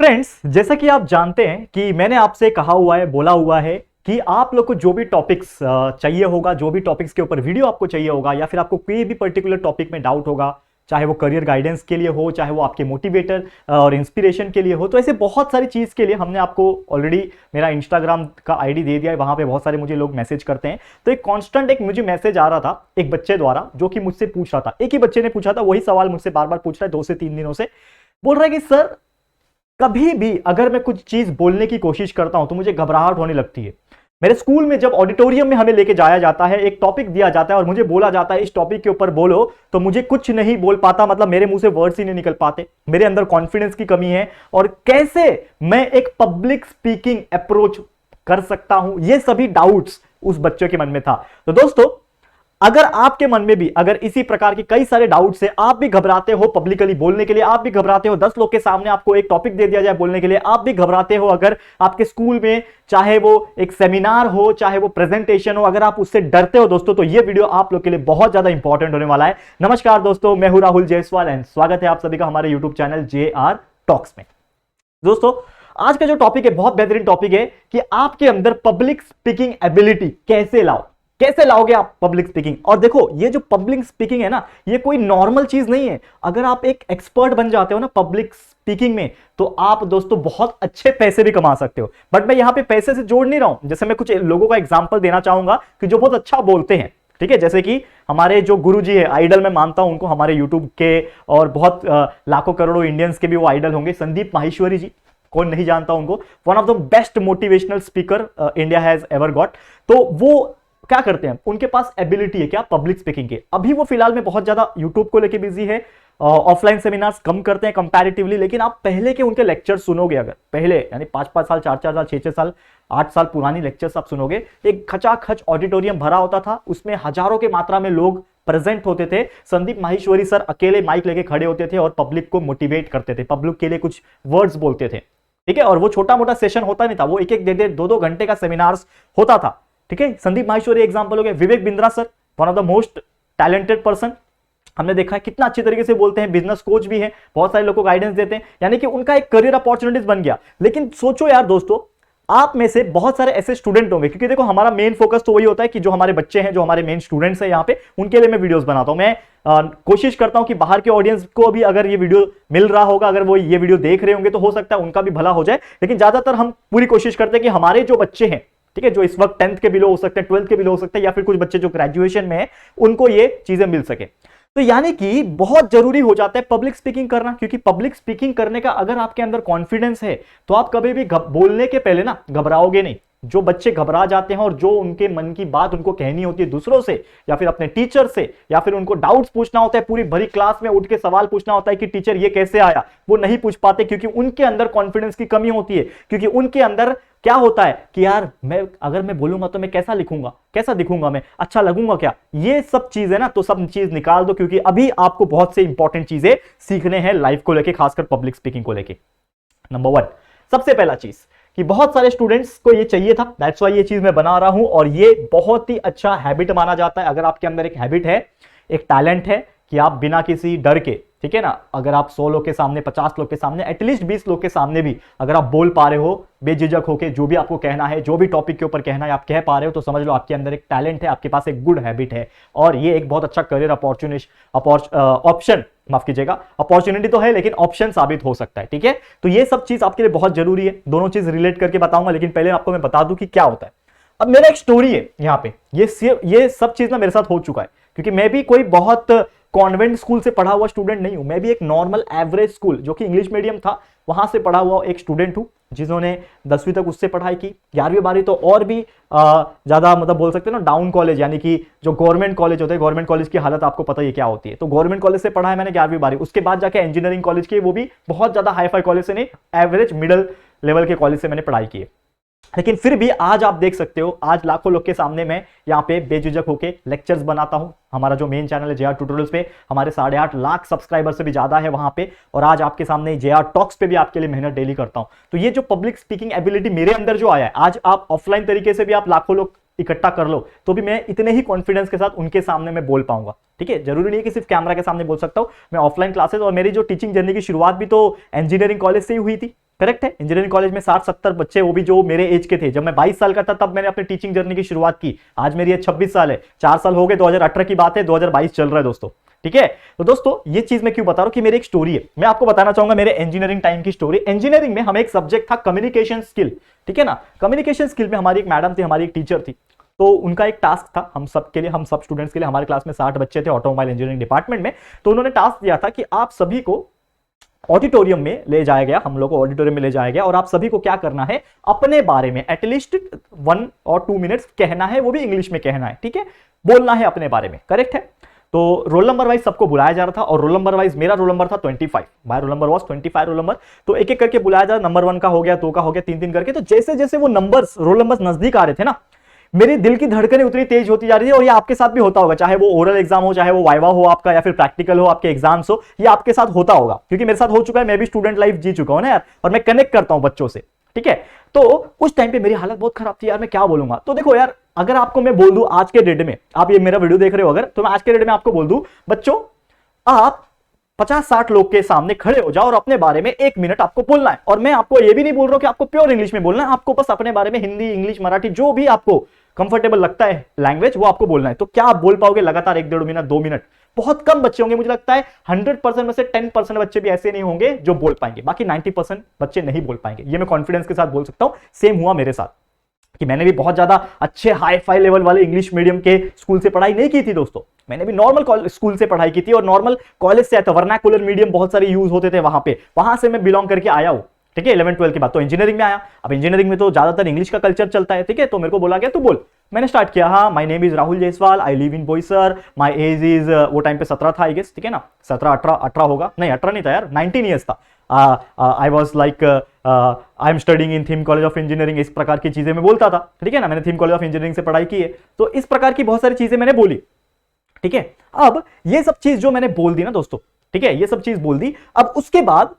Friends, जैसा कि आप जानते हैं कि मैंने आपसे कहा हुआ है, बोला हुआ है कि आप लोग को जो भी टॉपिक्स चाहिए होगा, जो भी टॉपिक्स के ऊपर वीडियो आपको चाहिए होगा, या फिर आपको कोई भी पर्टिकुलर टॉपिक में डाउट होगा, चाहे वो करियर गाइडेंस के लिए हो, चाहे वो आपके मोटिवेटर और इंस्पिरेशन के लिए हो, तो ऐसे बहुत सारी चीज़ के लिए हमने आपको ऑलरेडी मेरा इंस्टाग्राम का आईडी दे दिया है। वहां पे बहुत सारे मुझे लोग मैसेज करते हैं। तो एक कांस्टेंट एक मुझे मैसेज आ रहा था एक बच्चे द्वारा, जो कि मुझसे पूछ रहा था, एक ही बच्चे ने पूछा था, वही सवाल मुझसे बार बार पूछ रहा है 2 से 3 दिनों से। बोल रहा है कि सर, कभी भी अगर मैं कुछ चीज बोलने की कोशिश करता हूं तो मुझे घबराहट होने लगती है। मेरे स्कूल में जब ऑडिटोरियम में हमें लेके जाया जाता है, एक टॉपिक दिया जाता है और मुझे बोला जाता है इस टॉपिक के ऊपर बोलो, तो मुझे कुछ नहीं बोल पाता, मतलब मेरे मुंह से वर्ड्स ही नहीं निकल पाते। मेरे अंदर कॉन्फिडेंस की कमी है और कैसे मैं एक पब्लिक स्पीकिंग अप्रोच कर सकता हूं, ये सभी डाउट्स उस बच्चे के मन में था। तो दोस्तों, अगर आपके मन में भी अगर इसी प्रकार के कई सारे डाउट्स है, आप भी घबराते हो पब्लिकली बोलने के लिए, आप भी घबराते हो 10 लोग के सामने आपको एक टॉपिक दे दिया जाए बोलने के लिए, आप भी घबराते हो अगर आपके स्कूल में चाहे वो एक सेमिनार हो, चाहे वो प्रेजेंटेशन हो, अगर आप उससे डरते हो दोस्तों, तो ये वीडियो आप लोग के लिए बहुत ज्यादा इंपॉर्टेंट होने वाला है। नमस्कार दोस्तों, मैं हूं राहुल जायसवाल एंड स्वागत है आप सभी का हमारे यूट्यूब चैनल JR टॉक्स में। दोस्तों, आज का जो टॉपिक है बहुत बेहतरीन टॉपिक है कि आपके अंदर पब्लिक स्पीकिंग एबिलिटी कैसे लाओ, कैसे लाओगे आप पब्लिक स्पीकिंग। और देखो, ये जो पब्लिक स्पीकिंग है ना, ये कोई नॉर्मल चीज नहीं है। अगर आप एक एक्सपर्ट बन जाते हो ना पब्लिक स्पीकिंग में, तो आप दोस्तों बहुत अच्छे पैसे भी कमा सकते हो। बट मैं यहां पे पैसे से जोड़ नहीं रहा हूं। जैसे मैं कुछ लोगों का एग्जांपल देना चाहूंगा कि जो बहुत अच्छा बोलते हैं, ठीक है। जैसे कि हमारे जो गुरुजी है, आइडल मैं मानता हूं उनको, हमारे यूट्यूब के और बहुत लाखों करोड़ों इंडियंस के भी वो आइडल होंगे, संदीप माहेश्वरी जी। कौन नहीं जानता उनको, one of the best motivational speaker India has ever got. तो वो क्या करते हैं, उनके पास एबिलिटी है क्या, पब्लिक स्पीकिंग की। अभी वो फिलहाल में बहुत ज्यादा यूट्यूब को लेके बिजी है, ऑफलाइन सेमिनार्स कम करते हैं कंपैरेटिवली, लेकिन आप पहले के उनके लेक्चर सुनोगे, अगर पहले यानी 5-5 साल, 4-4 साल, 6-6 साल, 8 साल पुरानी लेक्चर्स आप सुनोगे, एक खचाखच ऑडिटोरियम भरा होता था, उसमें हजारों के मात्रा में लोग प्रेजेंट होते थे। संदीप माहेश्वरी सर अकेले माइक लेके खड़े होते थे और पब्लिक को मोटिवेट करते थे, पब्लिक के लिए कुछ वर्ड्स बोलते थे, ठीक है। और वो छोटा मोटा सेशन होता नहीं था, वो एक एक 1.5-2 घंटे का सेमिनार्स होता था, ठीक है। संदीप माहेश्वरी एग्जांपल हो गए। Vivek Bindra sir, one of the most talented person, हमने देखा है कितना अच्छी तरीके से बोलते हैं, बिजनेस कोच भी हैं, बहुत सारे लोगों को गाइडेंस देते हैं, यानी कि उनका एक करियर अपॉर्चुनिटीज बन गया। लेकिन सोचो यार दोस्तों, आप में से बहुत सारे ऐसे स्टूडेंट होंगे, क्योंकि देखो हमारा मेन फोकस तो वही होता है कि जो हमारे बच्चे हैं, जो हमारे मेन स्टूडेंट्स हैं यहाँ पे, उनके लिए मैं वीडियोस बनाता हूं। मैं कोशिश करता हूं कि बाहर के ऑडियंस को भी अगर ये वीडियो मिल रहा होगा, अगर वो ये वीडियो देख रहे होंगे, तो हो सकता है उनका भी भला हो जाए। लेकिन ज्यादातर हम पूरी कोशिश करते हैं कि हमारे जो बच्चे हैं, ठीक है, जो इस वक्त 10th के बिलो हो सकते हैं, 12th के बिलो हो सकते हैं, या फिर कुछ बच्चे जो ग्रेजुएशन में है, उनको ये चीजें मिल सके। तो यानी कि बहुत जरूरी हो जाता है पब्लिक स्पीकिंग करना, क्योंकि पब्लिक स्पीकिंग करने का अगर आपके अंदर कॉन्फिडेंस है, तो आप कभी भी बोलने के पहले ना घबराओगे नहीं। जो बच्चे घबरा जाते हैं और जो उनके मन की बात उनको कहनी होती है दूसरों से, या फिर अपने टीचर से, या फिर उनको डाउट्स पूछना होता है, पूरी भरी क्लास में उठ के सवाल पूछना होता है कि टीचर ये कैसे आया, वो नहीं पूछ पाते, क्योंकि उनके अंदर कॉन्फिडेंस की कमी होती है। क्योंकि उनके अंदर क्या होता है कि यार, मैं अगर मैं बोलूंगा तो मैं कैसा लिखूंगा, कैसा दिखूंगा, मैं अच्छा लगूंगा क्या, ये सब चीज है ना। तो सब चीज निकाल दो, क्योंकि अभी आपको बहुत से इंपॉर्टेंट चीजें सीखने हैं लाइफ को लेके, खासकर पब्लिक स्पीकिंग को लेके। नंबर 1, सबसे पहला चीज कि बहुत सारे स्टूडेंट्स को ये चाहिए था, दैट्स व्हाई ये चीज मैं बना रहा हूं। और ये बहुत ही अच्छा हैबिट माना जाता है। अगर आपके अंदर एक हैबिट है, एक टैलेंट है कि आप बिना किसी डर के, ठीक है ना, अगर आप 100 लोग के सामने, 50 लोग के सामने, एटलीस्ट 20 लोग के सामने भी अगर आप बोल पा रहे हो बेझिझक होके, जो भी आपको कहना है, जो भी टॉपिक के ऊपर कहना है आप कह पा रहे हो, तो समझ लो आपके अंदर एक टैलेंट है, आपके पास एक गुड हैबिट है। और ये एक बहुत अच्छा करियर ऑप्शन, माफ कीजिएगा, अपॉर्चुनिटी तो है लेकिन ऑप्शन साबित हो सकता है, ठीक है। तो ये सब चीज आपके लिए बहुत जरूरी है। दोनों चीज रिलेट करके बताऊंगा, लेकिन पहले आपको मैं बता दूं कि क्या होता है। अब मेरा एक स्टोरी है यहाँ पे, ये सब चीज ना मेरे साथ हो चुका है, क्योंकि मैं भी कोई बहुत कॉन्वेंट स्कूल से पढ़ा हुआ स्टूडेंट नहीं हूं। मैं भी एक नॉर्मल एवरेज स्कूल, जो कि इंग्लिश मीडियम था, वहां से पढ़ा हुआ एक स्टूडेंट हूं, जिन्होंने 10वीं तक उससे पढ़ाई की। 11वीं 12वीं तो और भी ज्यादा, मतलब बोल सकते हैं ना, डाउन कॉलेज, यानी कि जो गवर्नमेंट कॉलेज होते हैं, गवर्नमेंट कॉलेज की हालत आपको पता ही क्या होती है। तो गवर्नमेंट कॉलेज से पढ़ा है मैंने 11वीं 12वीं। उसके बाद जाके इंजीनियरिंग कॉलेज की, वो भी बहुत ज्यादा हाई फाई कॉलेज से नहीं, एवरेज मिडिल लेवल के कॉलेज से मैंने पढ़ाई की है। लेकिन फिर भी आज आप देख सकते हो, आज लाखों लोग के सामने मैं यहाँ पे बेझिझक होके लेक्चर्स बनाता हूँ। हमारा जो मेन चैनल है JR ट्यूटोरियल्स पे, हमारे 8.5 लाख सब्सक्राइबर से भी ज्यादा है वहां पे। और आज आपके सामने JR टॉक्स पे भी आपके लिए मेहनत डेली करता हूं। तो ये जो पब्लिक स्पीकिंग एबिलिटी मेरे अंदर जो आया है, आज आप ऑफलाइन तरीके से भी आप लाखों लोग इकट्ठा कर लो, तो भी मैं इतने ही कॉन्फिडेंस के साथ उनके सामने मैं बोल पाऊंगा, ठीक है। जरूरी नहीं है कि सिर्फ कैमरा के सामने बोल सकता हूं। मैं ऑफलाइन क्लासेस, और मेरी जो टीचिंग जर्नी की शुरुआत भी तो इंजीनियरिंग कॉलेज से ही हुई थी। करेक्ट है। इंजीनियरिंग कॉलेज में 60-70 बच्चे, वो भी जो मेरे एज के थे। जब मैं 22 साल का था तब मैंने अपनी टीचिंग जर्नी की शुरुआत की। आज मेरी एज 26 साल है, 4 साल हो गए, 2018 की बात है, 2022 चल रहा है दोस्तों। ठीक है, तो दोस्तों ये चीज मैं क्यों बता रहा हूं कि मेरी एक स्टोरी है, मैं आपको बताना चाहूंगा मेरे इंजीनियरिंग टाइम की स्टोरी। इंजीनियरिंग में हमें एक सब्जेक्ट था कम्युनिकेशन स्किल। ठीक है ना, कम्युनिकेशन स्किल में हमारी एक मैडम थी, हमारी एक टीचर थी। तो उनका एक टास्क था हम सब के लिए, हम सब स्टूडेंट्स के लिए, हमारे क्लास में 60 बच्चे थे ऑटोमोबाइल इंजीनियरिंग डिपार्टमेंट में। तो उन्होंने टास्क दिया था कि आप सभी को ऑडिटोरियम में ले जाया गया, हम लोग को ऑडिटोरियम में ले जाया गया और आप सभी को क्या करना है, अपने बारे में एटलीस्ट 1 और 2 मिनट्स कहना है, वो भी इंग्लिश में कहना है। ठीक है, बोलना है अपने बारे में। करेक्ट है। तो रोल नंबर वाइज सबको बुलाया जा रहा था और रोल नंबर वाइज मेरा रोल नंबर था 25, my roll number was 25 roll number. तो एक एक करके बुलाया जा रहा, नंबर 1 का हो गया, 2 का हो गया, 3-3 करके। तो जैसे जैसे वो नंबर्स, रोल नंबर्स नजदीक आ रहे थे ना, मेरे दिल की धड़कनें उतनी तेज होती जा रही थी। और ये आपके साथ भी होता होगा, चाहे वो ओरल एग्जाम हो, चाहे वो वाइवा हो आपका, या फिर प्रैक्टिकल हो, आपके एग्जाम्स हो, ये आपके साथ होता होगा, क्योंकि मेरे साथ हो चुका है। मैं भी स्टूडेंट लाइफ जी चुका हूं ना यार, और मैं कनेक्ट करता हूं बच्चों से। ठीक है, तो उस टाइम पे मेरी हालत बहुत खराब थी यार, मैं क्या बोलूंगा। तो देखो यार, अगर आपको मैं बोल दूं आज के डेट में, आप ये मेरा वीडियो देख रहे हो अगर, तो मैं आज के डेट में आपको बोल दूं बच्चों, आप 50-60 लोग के सामने खड़े हो जाओ और अपने बारे में 1 मिनट आपको बोलना है। और मैं आपको ये भी नहीं बोल रहा हूं कि आपको प्योर इंग्लिश में बोलना है, आपको बस अपने बारे में हिंदी, इंग्लिश, मराठी, जो भी आपको कंफर्टेबल लगता है लैंग्वेज, वो आपको बोलना है। तो क्या आप बोल पाओगे लगातार 1-1.5 मिनट, 2 मिनट? बहुत कम बच्चे होंगे, मुझे लगता है 100% में से 10% बच्चे भी ऐसे नहीं होंगे जो बोल पाएंगे, बाकी 90% बच्चे नहीं बोल पाएंगे। ये मैं कॉन्फिडेंस के साथ बोल सकता हूं। सेम हुआ मेरे साथ कि मैंने भी बहुत ज्यादा अच्छे हाई फाई लेवल वाले इंग्लिश मीडियम के स्कूल से पढ़ाई नहीं की थी दोस्तों, मैंने भी नॉर्मल स्कूल से पढ़ाई की थी और नॉर्मल कॉलेज से आया था। वर्नाकुलर मीडियम बहुत सारे यूज होते थे वहां पे, वहां से मैं बिलोंग करके आया हूं। ठीक है, 11-12 की बात। तो इंजीनियरिंग में आया, अब इंजीनियरिंग में तो ज्यादातर इंग्लिश का कल्चर चलता है। ठीक है, तो मेरे को बोला गया तू बोल, मैंने स्टार्ट किया। हाँ, my name is Rahul Jaiswal, I live in Boisar, my age is, वो टाइम पे 17 था आई गेस। ठीक है ना, 17-18 होगा, नहीं 18 नहीं था यार, 19 ईयर्स था। I was like I am studying in theme college of engineering, इस प्रकार की चीजें मैं बोलता था। ठीक है ना, मैंने थीम कॉलेज ऑफ इंजीनियरिंग से पढ़ाई की है, तो इस प्रकार की बहुत सारी चीजें मैंने बोली। ठीक है, अब ये सब चीज जो मैंने बोल दी ना दोस्तों, ठीक है, ये सब चीज बोल दी। अब उसके बाद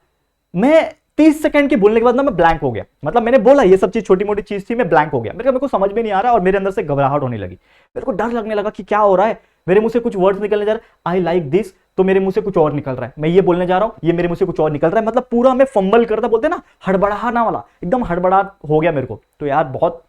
मैं 30 सेकंड के बोलने के बाद ना मैं ब्लैंक हो गया। मतलब मैंने बोला ये सब चीज छोटी मोटी चीज थी, मैं ब्लैंक हो गया। मेरे को समझ में नहीं आ रहा और मेरे अंदर से घबराहट होने लगी। मेरे को डर लगने लगा कि क्या हो रहा है, मेरे मुंह से कुछ वर्ड्स निकलने जा रहे हैं, आई लाइक दिस, तो मेरे मुंह से कुछ और निकल रहा है। मैं ये बोलने जा रहा हूं, ये मेरे मुंह से कुछ और निकल रहा है। मतलब पूरा मैं फंबल करता, बोलते ना हड़बड़ाना वाला, एकदम हड़बड़ा हो गया मेरे को। तो यार बहुत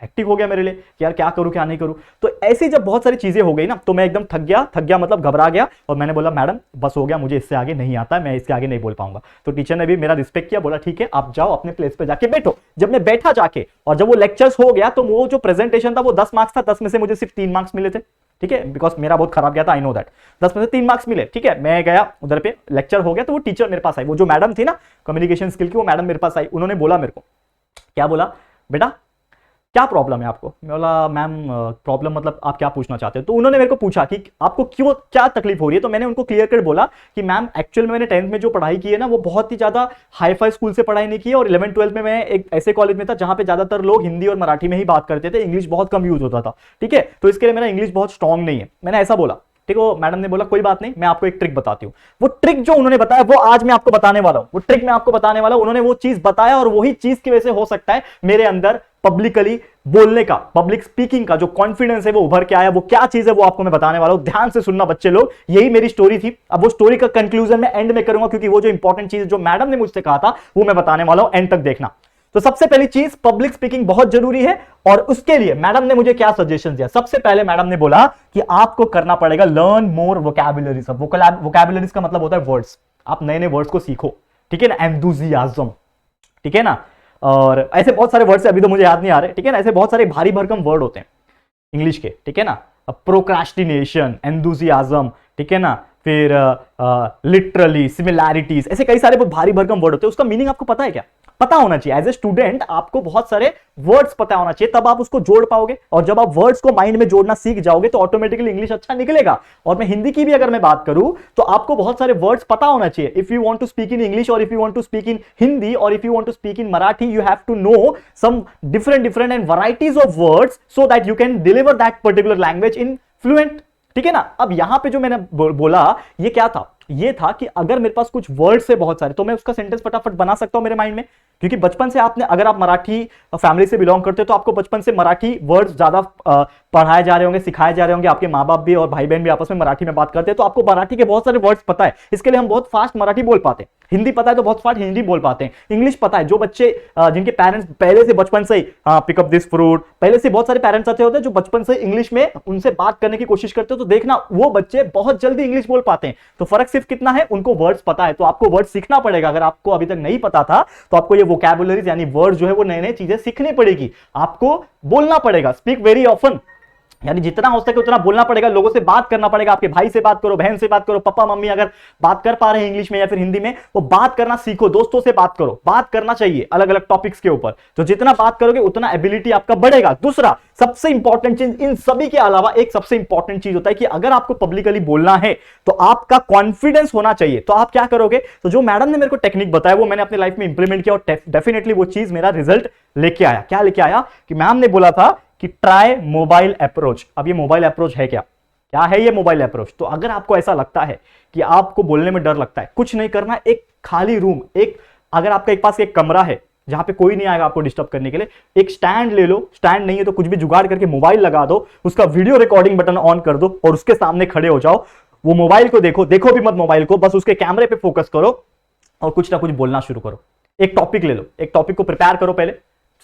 हेक्टिक हो गया मेरे लिए कि यार क्या करूं क्या नहीं करूं। तो ऐसी जब बहुत सारी चीजें हो गई ना, तो मैं एकदम थक गया मतलब घबरा गया। और मैंने बोला मैडम बस हो गया, मुझे इससे आगे नहीं आता है, मैं इसके आगे नहीं बोल पाऊंगा। तो टीचर ने भी मेरा रिस्पेक्ट किया, बोला ठीक है आप जाओ अपने प्लेस पे जाके बैठो। जब मैं बैठा जाके, और जब वो लेक्चर्स हो गया, तो वो जो प्रेजेंटेशन था वो 10 मार्क्स था, 10 में से मुझे सिर्फ 3 मार्क्स मिले थे। ठीक है, बिकॉज मेरा बहुत खराब गया था, आई नो दैट। 10 में से 3 मार्क्स मिले। ठीक है, मैं गया उधर पे, लेक्चर हो गया, तो वो टीचर मेरे पास आई, वो जो मैडम थी ना कम्युनिकेशन स्किल की, वो मैडम मेरे पास आई। उन्होंने बोला मेरे को, क्या बोला, बेटा क्या प्रॉब्लम है आपको? मैं बोला मैम प्रॉब्लम मतलब आप क्या पूछना चाहते हो? तो उन्होंने मेरे को पूछा कि आपको क्यों, क्या तकलीफ हो रही है? तो मैंने उनको क्लियर कट बोला कि मैम एक्चुअल में मैंने 10th में जो पढ़ाई की है ना, वो बहुत ही ज्यादा हाई फाई स्कूल से पढ़ाई नहीं की है, और 11-12 में मैं एक ऐसे कॉलेज में था जहां पे ज्यादातर लोग हिंदी और मराठी में ही बात करते थे, इंग्लिश बहुत कम यूज होता था। ठीक है, तो इसके लिए मेरा इंग्लिश बहुत स्ट्रांग नहीं है, मैंने ऐसा बोला। ठीक है, मैडम ने बोला कोई बात नहीं, मैं आपको एक ट्रिक बताती हूँ। वो ट्रिक जो उन्होंने बताया वो आज मैं आपको बताने वाला हूं, वो ट्रिक मैं आपको बताने वाला हूं। उन्होंने वो चीज बताया और वही चीज की वजह से हो सकता है मेरे अंदर पब्लिकली बोलने का, पब्लिक स्पीकिंग का जो कॉन्फिडेंस है वो उभर के आया। वो क्या चीज है वो आपको मैं बताने वाला हूं, ध्यान से सुनना बच्चे लोग। यही मेरी स्टोरी थी। अब वो स्टोरी का कंक्लूजन मैं एंड में करूंगा, क्योंकि वो जो इंपॉर्टेंट चीज जो मैडम ने मुझसे कहा था वो मैं बताने वाला हूं, एंड तक देखना। तो सबसे पहली चीज, पब्लिक स्पीकिंग बहुत जरूरी है, और उसके लिए मैडम ने मुझे क्या सजेशन दिया। सबसे पहले मैडम ने बोला कि आपको करना पड़ेगा लर्न मोर वोकैबुलरीज। वोकैबुलरीज का मतलब होता है वर्ड्स, आप नए नए वर्ड्स को सीखो। ठीक है ना, एंथुसियाज्म, ठीक है ना, और ऐसे बहुत सारे वर्ड्स अभी तो मुझे याद नहीं आ रहे। ठीक है ना, ऐसे बहुत सारे भारी भरकम वर्ड होते हैं इंग्लिश के। ठीक है ना, प्रोक्रास्टिनेशन, एंथुसियाज्म, ठीक है ना, फिर लिटरली, सिमिलैरिटीज, ऐसे कई सारे बहुत भारी भरकम वर्ड होते हैं। उसका मीनिंग आपको पता है क्या? पता होना चाहिए। एज ए स्टूडेंट आपको बहुत सारे वर्ड्स पता होना चाहिए, तब आप उसको जोड़ पाओगे। और जब आप वर्ड्स को माइंड में जोड़ना सीख जाओगे तो ऑटोमेटिकली इंग्लिश अच्छा निकलेगा। और मैं हिंदी की भी अगर मैं बात करूं तो आपको बहुत सारे वर्ड्स पता होना चाहिए। If you want to speak in English, और if you want to speak in Hindi, और if you want to speak in Marathi, you have to know some different and varieties of words, so that you can deliver that particular language in fluent. ठीक है ना, अब यहां पे जो मैंने बोला ये क्या था, ये था कि अगर मेरे पास कुछ वर्ड्स है बहुत सारे तो मैं उसका सेंटेंस फटाफट बना सकता हूं मेरे माइंड में, क्योंकि बचपन से आपने, अगर आप मराठी फैमिली से बिलोंग करते हो तो आपको बचपन से मराठी वर्ड्स ज्यादा पढ़ाए जा रहे होंगे, सिखाए जा रहे होंगे, आपके माँ बाप भी और भाई बहन भी आपस में मराठी में बात करते हैं, तो आपको मराठी के बहुत सारे वर्ड्स पता है, इसके लिए हम बहुत फास्ट मराठी बोल पाते हैं। हिंदी पता है तो बहुत फास्ट हिंदी बोल पाते हैं। इंग्लिश पता है, जो बच्चे जिनके पेरेंट्स पहले से बचपन से ही पिकअप दिस फ्रूट, पहले से बहुत सारे पेरेंट्स आते होते हैं जो बचपन से इंग्लिश में उनसे बात करने की कोशिश करते हो, तो देखना वो बच्चे बहुत जल्दी इंग्लिश बोल पाते हैं। तो फर्क सिर्फ कितना है, उनको वर्ड्स पता है, तो आपको वर्ड सीखना पड़ेगा। अगर आपको अभी तक नहीं पता था तो आपको ये वोकैबुलरीज यानी वर्ड जो है वो नए नए चीजें सीखनी पड़ेगी, आपको बोलना पड़ेगा। स्पीक वेरी ऑफन, यानी जितना हो सके उतना बोलना पड़ेगा, लोगों से बात करना पड़ेगा। आपके भाई से बात करो, बहन से बात करो, पापा मम्मी अगर बात कर पा रहे हैं इंग्लिश में या फिर हिंदी में, वो बात करना सीखो। दोस्तों से बात करो, बात करना चाहिए अलग अलग टॉपिक्स के ऊपर, तो जितना बात करोगे उतना एबिलिटी आपका बढ़ेगा। दूसरा सबसे इंपॉर्टेंट चीज, इन सभी के अलावा एक सबसे इंपॉर्टेंट चीज होता है कि अगर आपको पब्लिकली बोलना है तो आपका कॉन्फिडेंस होना चाहिए। तो आप क्या करोगे, तो जो मैडम ने मेरे को टेक्निक बताया वो मैंने अपनी लाइफ में इंप्लीमेंट किया और डेफिनेटली वो चीज मेरा रिजल्ट लेके आया। क्या लेके आया कि मैम ने बोला था कि ट्राई मोबाइल अप्रोच। अब ये मोबाइल अप्रोच है क्या, क्या है ये मोबाइल अप्रोच? तो अगर आपको ऐसा लगता है कि आपको बोलने में डर लगता है, कुछ नहीं करना, एक खाली रूम, एक अगर आपके पास एक कमरा है जहां पे कोई नहीं आएगा आपको डिस्टर्ब करने के लिए, एक स्टैंड ले लो, स्टैंड नहीं है तो कुछ भी जुगाड़ करके मोबाइल लगा दो, उसका वीडियो रिकॉर्डिंग बटन ऑन कर दो और उसके सामने खड़े हो जाओ। वो मोबाइल को देखो, देखो भी मत मोबाइल को, बस उसके कैमरे पे फोकस करो और कुछ ना कुछ बोलना शुरू करो। एक टॉपिक ले लो, एक टॉपिक को प्रिपेयर करो, पहले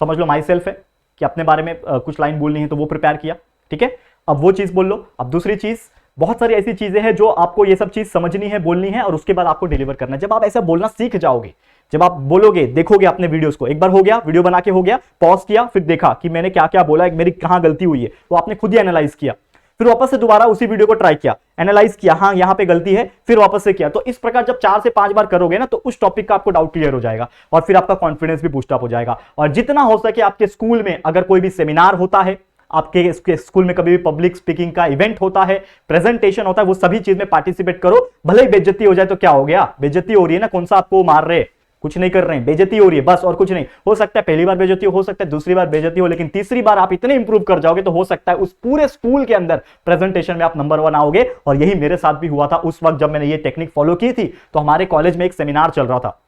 समझ लो माई सेल्फ है कि अपने बारे में कुछ लाइन बोलनी है तो वो प्रिपेयर किया, ठीक है, अब वो चीज बोल लो। अब दूसरी चीज, बहुत सारी ऐसी चीजें हैं जो आपको ये सब चीज समझनी है, बोलनी है और उसके बाद आपको डिलीवर करना है। जब आप ऐसा बोलना सीख जाओगे, जब आप बोलोगे, देखोगे अपने वीडियोस को, एक बार हो गया, वीडियो बना के हो गया, पॉज किया, फिर देखा कि मैंने क्या क्या बोला, मेरी कहां गलती हुई है, तो आपने खुद ही एनालाइज किया, फिर वापस से दोबारा उसी वीडियो को ट्राई किया, एनालाइज किया, हाँ यहां पे गलती है, फिर वापस से किया। तो इस प्रकार जब 4 से 5 बार करोगे ना तो उस टॉपिक का आपको डाउट क्लियर हो जाएगा और फिर आपका कॉन्फिडेंस भी बूस्ट अप हो जाएगा। और जितना हो सके आपके स्कूल में अगर कोई भी सेमिनार होता है, आपके स्कूल में कभी भी पब्लिक स्पीकिंग का इवेंट होता है, प्रेजेंटेशन होता है, वो सभी चीज में पार्टिसिपेट करो। भले ही बेइज्जती हो जाए तो क्या हो गया, बेइज्जती हो रही है ना, कौन सा आपको मार रहे, कुछ नहीं कर रहे हैं, बेइज्जती हो रही है बस, और कुछ नहीं। हो सकता है पहली बार बेइज्जती हो सकता है दूसरी बार बेइज्जती हो, लेकिन तीसरी बार आप इतने इंप्रूव कर जाओगे तो हो सकता है उस पूरे स्कूल के अंदर प्रेजेंटेशन में आप नंबर 1 आओगे। और यही मेरे साथ भी हुआ था उस वक्त जब मैंने ये टेक्निक फॉलो की थी। तो हमारे कॉलेज में एक सेमिनार चल रहा था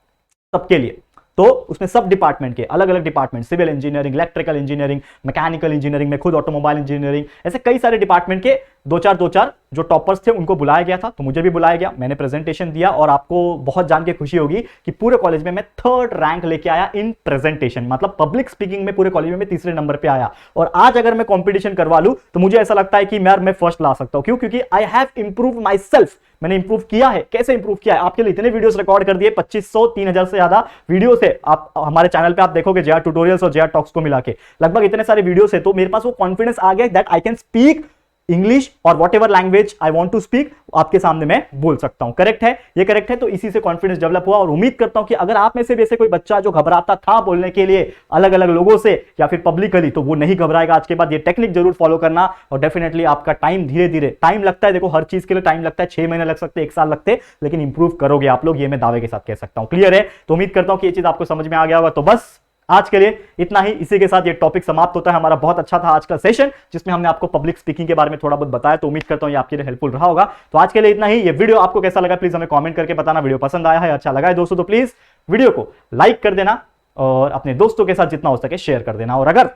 सबके लिए, तो उसमें सब डिपार्टमेंट के अलग अलग department, civil engineering, electrical engineering, mechanical engineering, में खुद ऑटोमोबाइल इंजीनियरिंग, ऐसे कई सारे डिपार्टमेंट के दो चार जो टॉपर्स थे उनको बुलाया गया था। तो मुझे भी बुलाया गया, मैंने प्रेजेंटेशन दिया और आपको बहुत जान के खुशी होगी कि पूरे कॉलेज में मैं 3rd रैंक लेके आया इन प्रेजेंटेशन, मतलब पब्लिक स्पीकिंग में पूरे कॉलेज में मैं 3रे नंबर पे आया। और आज अगर मैं कंपटीशन करवा लूं तो मुझे ऐसा लगता है कि मैं फर्स्ट ला सकता हूं। क्यों? क्योंकि I have improve my self, मैंने इंप्रूव किया है। कैसे इंप्रूव किया है? आपके लिए इतने वीडियोस रिकॉर्ड कर दिए, 2500 3000 से ज्यादा वीडियोस है। आप हमारे चैनल पे आप देखोगे जेआर ट्यूटोरियल्स और जेआर टॉक्स को मिला के लगभग इतने सारे वीडियोस है। तो मेरे पास वो कॉन्फिडेंस आ गया that I can speak English और whatever language I want to speak, आपके सामने मैं बोल सकता हूं। करेक्ट है, ये करेक्ट है। तो इसी से कॉन्फिडेंस डेवलप हुआ और उम्मीद करता हूं कि अगर आप में से भी ऐसे कोई बच्चा जो घबराता था बोलने के लिए अलग अलग लोगों से या फिर पब्लिकली, तो वो नहीं घबराएगा आज के बाद। ये टेक्निक जरूर फॉलो करना और डेफिनेटली आपका टाइम धीरे धीरे, टाइम लगता है, देखो हर चीज के लिए टाइम लगता है, 6 महीने लग सकते हैं, 1 साल लगते हैं, लेकिन इंप्रूव करोगे आप लोग, ये मैं दावे के साथ कह सकता हूं। क्लियर है? तो उम्मीद करता हूं कि ये चीज आपको समझ में आ गया होगा। तो बस आज के लिए इतना ही, इसी के साथ ये टॉपिक समाप्त होता है। हमारा बहुत अच्छा था आज का सेशन जिसमें हमने आपको पब्लिक स्पीकिंग के बारे में थोड़ा बहुत बताया। तो उम्मीद करता हूं ये आपके लिए हेल्पफुल रहा होगा। तो आज के लिए इतना ही। ये वीडियो आपको कैसा लगा प्लीज हमें कमेंट करके बताना। वीडियो पसंद आया है, अच्छा लगा है दोस्तों, तो प्लीज वीडियो को लाइक कर देना और अपने दोस्तों के साथ जितना हो सके शेयर कर देना। और अगर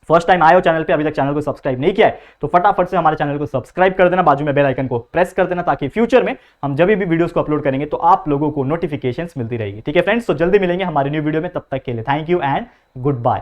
फर्स्ट टाइम आए हो चैनल पे, अभी तक चैनल को सब्सक्राइब नहीं किया है, तो फटाफट से हमारे चैनल को सब्सक्राइब कर देना, बाजू में बेल आइकन को प्रेस कर देना, ताकि फ्यूचर में हम जब भी वीडियोस को अपलोड करेंगे तो आप लोगों को नोटिफिकेशंस मिलती रहेगी। ठीक है फ्रेंड्स, तो जल्दी मिलेंगे हमारी न्यू वीडियो में, तब तक के लिए thank you and good bye.